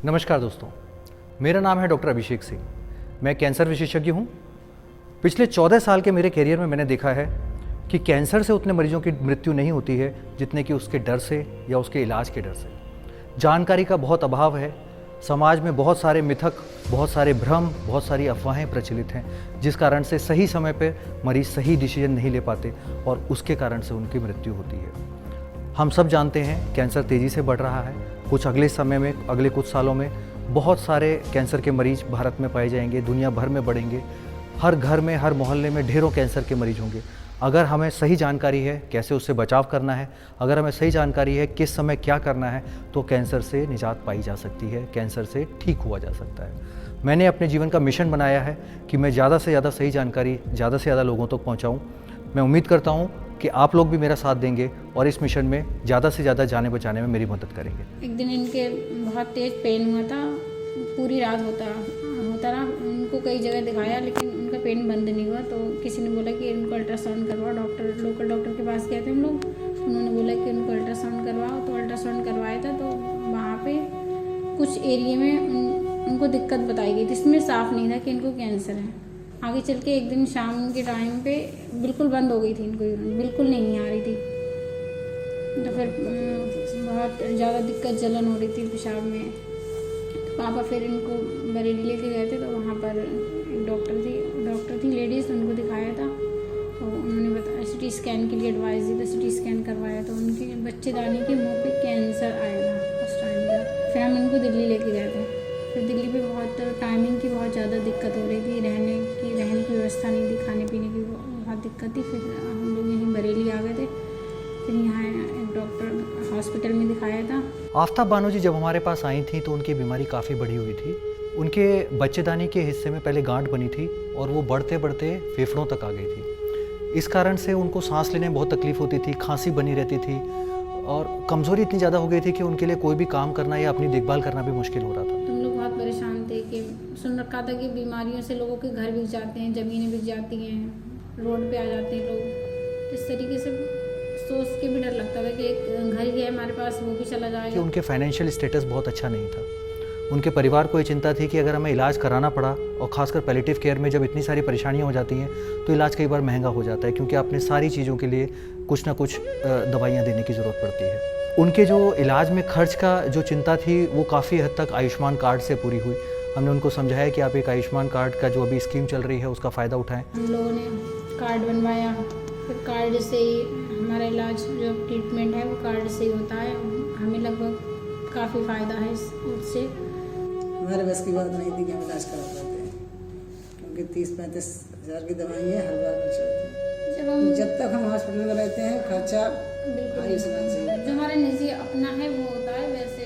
नमस्कार दोस्तों, मेरा नाम है डॉक्टर अभिषेक सिंह। मैं कैंसर विशेषज्ञ हूँ। पिछले 14 साल के मेरे करियर में मैंने देखा है कि कैंसर से उतने मरीजों की मृत्यु नहीं होती है जितने कि उसके डर से या उसके इलाज के डर से। जानकारी का बहुत अभाव है। समाज में बहुत सारे मिथक, बहुत सारे भ्रम, बहुत सारी अफवाहें प्रचलित हैं, जिस कारण से सही समय पर मरीज सही डिसीजन नहीं ले पाते और उसके कारण से उनकी मृत्यु होती है। हम सब जानते हैं कैंसर तेज़ी से बढ़ रहा है। कुछ अगले समय में, अगले कुछ सालों में बहुत सारे कैंसर के मरीज भारत में पाए जाएंगे, दुनिया भर में बढ़ेंगे। हर घर में, हर मोहल्ले में ढेरों कैंसर के मरीज होंगे। अगर हमें सही जानकारी है कैसे उससे बचाव करना है, अगर हमें सही जानकारी है किस समय क्या करना है, तो कैंसर से निजात पाई जा सकती है, कैंसर से ठीक हुआ जा सकता है। मैंने अपने जीवन का मिशन बनाया है कि मैं ज़्यादा से ज़्यादा सही जानकारी ज़्यादा से ज़्यादा लोगों तक पहुँचाऊँ। मैं उम्मीद करता हूँ कि आप लोग भी मेरा साथ देंगे और इस मिशन में ज़्यादा से ज़्यादा जाने बचाने में मेरी मदद करेंगे। एक दिन इनके बहुत तेज़ पेन हुआ था, पूरी रात होता रहा। उनको कई जगह दिखाया लेकिन उनका पेन बंद नहीं हुआ। तो किसी ने बोला कि इनको अल्ट्रासाउंड करवाओ। लोकल डॉक्टर के पास गए थे हम लोग। उन्होंने बोला कि उनको अल्ट्रासाउंड करवाओ। तो अल्ट्रासाउंड करवाया था, तो वहाँ पे कुछ एरिया में उनको दिक्कत बताई गई थी, इसमें साफ नहीं था कि इनको कैंसर है। आगे चल के एक दिन शाम के टाइम पे बिल्कुल बंद हो गई थी, इनको बिल्कुल नहीं आ रही थी। तो फिर बहुत ज़्यादा दिक्कत, जलन हो रही थी पेशाब में। तो पापा फिर इनको बरेली लेके गए थे। तो वहाँ पर एक डॉक्टर थी लेडीज़, उनको दिखाया था। तो उन्होंने बताया, सिटी स्कैन के लिए एडवाइस दी। तो सिटी स्कैन करवाया तो उनके बच्चेदानी के मुँह पे कैंसर आया था उस टाइम पर। फिर हम इनको दिल्ली लेके गए थे। फिर दिल्ली पे बहुत टाइमिंग की बहुत ज़्यादा दिक्कत हो रही थी, रहने की व्यवस्था नहीं थी, खाने पीने की बहुत दिक्कत थी। फिर हम लोग यहीं बरेली आ गए थे। फिर यहाँ एक डॉक्टर हॉस्पिटल में दिखाया था। आफ्ताब बानो जी जब हमारे पास आई थी तो उनकी बीमारी काफ़ी बढ़ी हुई थी। उनके बच्चेदानी के हिस्से में पहले गांठ बनी थी और वो बढ़ते बढ़ते फेफड़ों तक आ गई थी। इस कारण से उनको सांस लेने में बहुत तकलीफ होती थी, खांसी बनी रहती थी और कमज़ोरी इतनी ज़्यादा हो गई थी कि उनके लिए कोई भी काम करना या अपनी देखभाल करना भी मुश्किल हो रहा था। तुम लोग बहुत परेशान थे कि सुन रखा था कि बीमारियों से लोगों के घर बिक जाते हैं, ज़मीनें बिक जाती हैं, रोड पे आ जाते हैं लोग। इस तरीके से सोच के भी डर लगता था कि एक घर ही है हमारे पास, वो भी चला जाएगा। कि उनके फाइनेंशियल स्टेटस बहुत अच्छा नहीं था। उनके परिवार को ये चिंता थी कि अगर हमें इलाज कराना पड़ा, और ख़ासकर पैलिएटिव केयर में जब इतनी सारी परेशानियां हो जाती हैं तो इलाज कई बार महंगा हो जाता है, क्योंकि आपने सारी चीज़ों के लिए कुछ ना कुछ दवाइयाँ देने की ज़रूरत पड़ती है। उनके जो इलाज में खर्च का जो चिंता थी वो काफ़ी हद तक आयुष्मान कार्ड से पूरी हुई। हमने उनको समझाया कि आप एक आयुष्मान कार्ड का जो अभी स्कीम चल रही है उसका फ़ायदा उठाएं। हम लोगों ने कार्ड बनवाया। फिर कार्ड से ही हमारा इलाज, जो ट्रीटमेंट है वो कार्ड से ही होता है। हमें लगभग काफ़ी फ़ायदा है उससे। हमारे बस की बात नहीं थी कि हम इलाज करा पाते हैं, क्योंकि 30-35 हज़ार की दवाइयाँ हर बार मिल जाती हैं। जब तक हम हॉस्पिटल में रहते हैं खर्चा आयुष्मान से जो हमारा निजी अपना है वो होता है। वैसे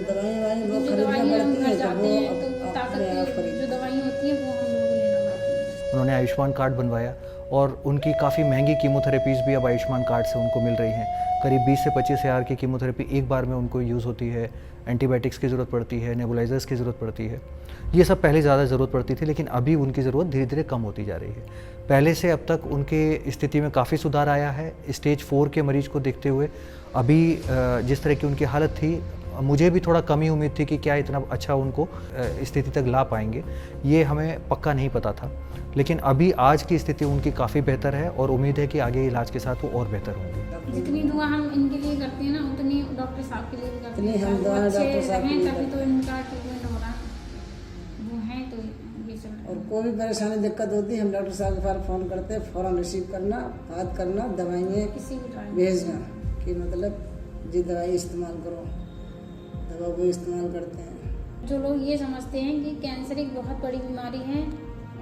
दवाइयाँ लोग जो खरीदना दवाइयाँ हम पड़ती घर है जाते हैं तो वो ताकत अपने आप की खरीद। जो दवाइयाँ होती हैं वो हम लोगों को लेना पड़ता है। उन्होंने आयुष्मान कार्ड बनवाया और उनकी काफ़ी महंगी कीमोथेरेपीज़ भी अब आयुष्मान कार्ड से उनको मिल रही हैं। करीब 20 से 25 हज़ार की कीमोथेरेपी एक बार में उनको यूज़ होती है। एंटीबायोटिक्स की ज़रूरत पड़ती है, नेबुलाइजर्स की ज़रूरत पड़ती है। ये सब पहले ज़्यादा ज़रूरत पड़ती थी, लेकिन अभी उनकी ज़रूरत धीरे धीरे कम होती जा रही है। पहले से अब तक उनके स्थिति में काफ़ी सुधार आया है। स्टेज 4 के मरीज को देखते हुए अभी जिस तरह की उनकी हालत थी, मुझे भी थोड़ा कम ही उम्मीद थी कि क्या इतना अच्छा उनको स्थिति तक ला पाएंगे, ये हमें पक्का नहीं पता था। लेकिन अभी आज की स्थिति उनकी काफ़ी बेहतर है और उम्मीद है कि आगे इलाज के साथ वो और बेहतर होंगे। जितनी दुआ हम इनके लिए करते हैं ना, उतनी डॉक्टर साहब के लिए भी करते हैं। हम दुआ डॉक्टर साहब के लिए तभी तो इनका ट्रीटमेंट हो रहा है। वो है तो ये चल रहा है। और कोई भी परेशानी दिक्कत होती है हम डॉक्टर साहब के पास फ़ोन करते हैं, फ़ौरन रिसीव करना, बात करना, दवाइयाँ किसी भी टाइम भेजना कि मतलब जी दवाई इस्तेमाल करो, दवा को इस्तेमाल करते हैं। जो लोग ये समझते हैं कि कैंसर एक बहुत बड़ी बीमारी है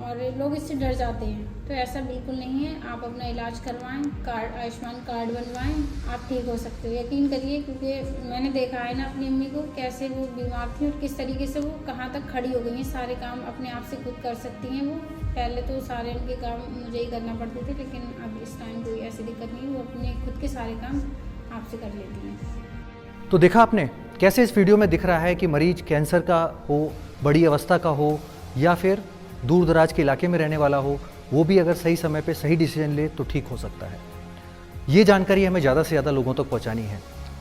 और लोग इससे डर जाते हैं, तो ऐसा बिल्कुल नहीं है। आप अपना इलाज करवाएं, कार्ड, आयुष्मान कार्ड बनवाएं, आप ठीक हो सकते हो। यकीन करिए, क्योंकि मैंने देखा है ना अपनी अम्मी को, कैसे वो बीमार थी और किस तरीके से वो कहाँ तक खड़ी हो गई हैं। सारे काम अपने आप से खुद कर सकती हैं वो। पहले तो सारे उनके काम मुझे ही करना पड़ते थे, लेकिन अब इस टाइम कोई ऐसी दिक्कत नहीं, वो अपने खुद के सारे काम आपसे कर लेती हैं। तो देखा आपने कैसे इस वीडियो में दिख रहा है कि मरीज कैंसर का हो, बड़ी अवस्था का हो या फिर दूर दराज के इलाके में रहने वाला हो, वो भी अगर सही समय पे सही डिसीजन ले तो ठीक हो सकता है। ये जानकारी हमें ज़्यादा से ज़्यादा लोगों तक पहुंचानी है।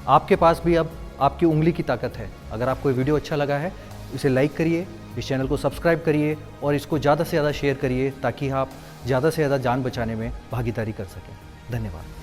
आपके पास भी अब आपकी उंगली की ताकत है। अगर आपको ये वीडियो अच्छा लगा है, इसे लाइक करिए, इस चैनल को सब्सक्राइब करिए और इसको ज़्यादा से ज़्यादा शेयर करिए ताकि आप ज़्यादा से ज़्यादा जान बचाने में भागीदारी कर सकें। धन्यवाद।